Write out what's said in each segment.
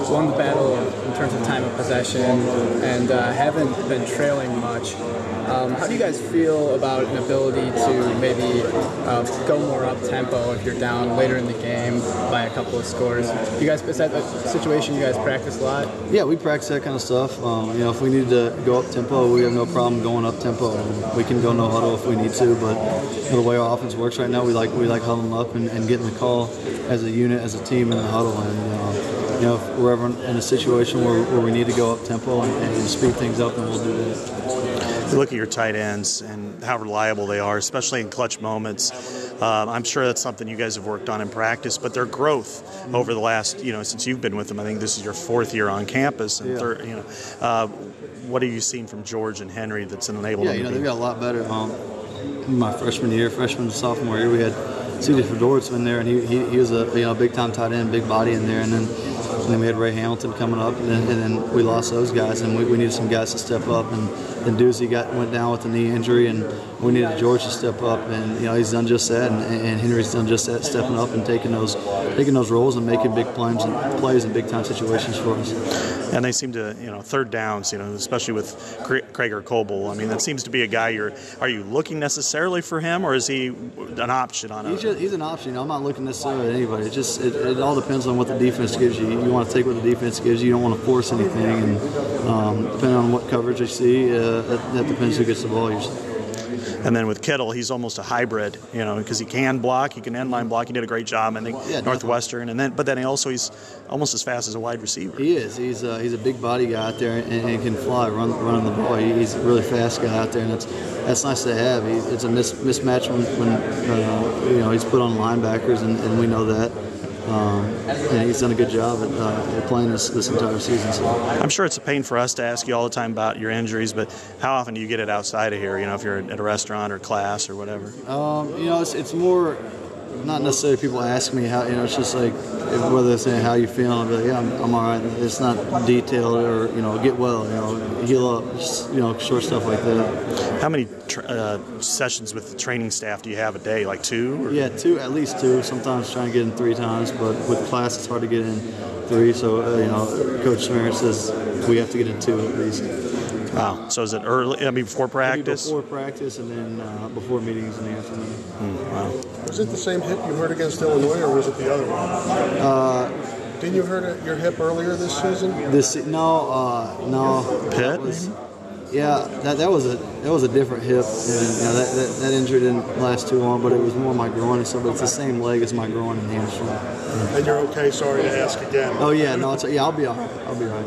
won the battle in terms of time of possession and haven't been trailing much. How do you guys feel about an ability to maybe go more up-tempo if you're down later in the game by a couple of scores? You guys, is that a situation you guys practice a lot? Yeah, we practice that kind of stuff. If we need to go up-tempo, we have no problem going up-tempo. We can go no huddle if we need to, but the way our offense works right now, we like huddling up and getting the call as a unit, as a team in the huddle. And if we're ever in a situation where we need to go up-tempo and speed things up, then we'll do that. You look at your tight ends and how reliable they are, especially in clutch moments. I'm sure that's something you guys have worked on in practice, but their growth over the last, since you've been with them, I think this is your 4th year on campus. And what have you seen from George and Henry that's enabled them to be? They've got a lot better. My freshman and sophomore year, we had C.J. Fedorowicz in there, and he was a big-time tight end, big body in there, and then we had Ray Hamilton coming up, and then we lost those guys, and we needed some guys to step up. And Doozy went down with a knee injury, and we needed George to step up, and he's done just that, and Henry's done just that, stepping up and taking those roles and making big plays in big time situations for us. And they seem to, third downs, especially with Krager Coble. I mean, that seems to be a guy are you looking necessarily for him, or is he an option on it? He's an option. I'm not looking necessarily at anybody. It all depends on what the defense gives you. You want to take what the defense gives you. You don't want to force anything, and depending on what coverage they see, that depends who gets the ball usually. And then with Kittle, he's almost a hybrid, because he can block, he can end line block. He did a great job, I think, Northwestern. But then he's almost as fast as a wide receiver. He is. He's a big body guy out there and can fly, running the ball. He's a really fast guy out there, and that's nice to have. It's a mismatch when he's put on linebackers, and we know that. And he's done a good job at playing this entire season. So. I'm sure it's a pain for us to ask you all the time about your injuries, but how often do you get it outside of here? If you're at a restaurant or class or whatever. It's more not necessarily people ask me how. It's just like whether they're saying how you feeling. I'll be like, yeah, I'm all right. It's not detailed or get well. Heal up. Just, short stuff like that. How many sessions with the training staff do you have a day? Like 2? Or? Yeah, 2, at least 2. Sometimes trying to get in 3 times, but with class it's hard to get in 3. So Coach Smith says we have to get in 2 at least. Wow. So is it early? Before practice? Before practice, and then before meetings in the afternoon. Wow. Was it the same hip you hurt against Illinois, or was it the other one? Didn't you hurt your hip earlier this season? No. Pitt? Yeah, that was a different hip, and that injury didn't last too long, but it was more my groin and stuff. But it's the same leg as my groin and hamstring. And you're okay? Sorry to ask again. Oh yeah, no, I'll be all right. I'll be all right.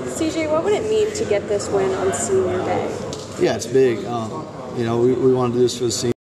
CJ, what would it mean to get this win on senior day? Yeah, it's big. We wanted to do this for the seniors.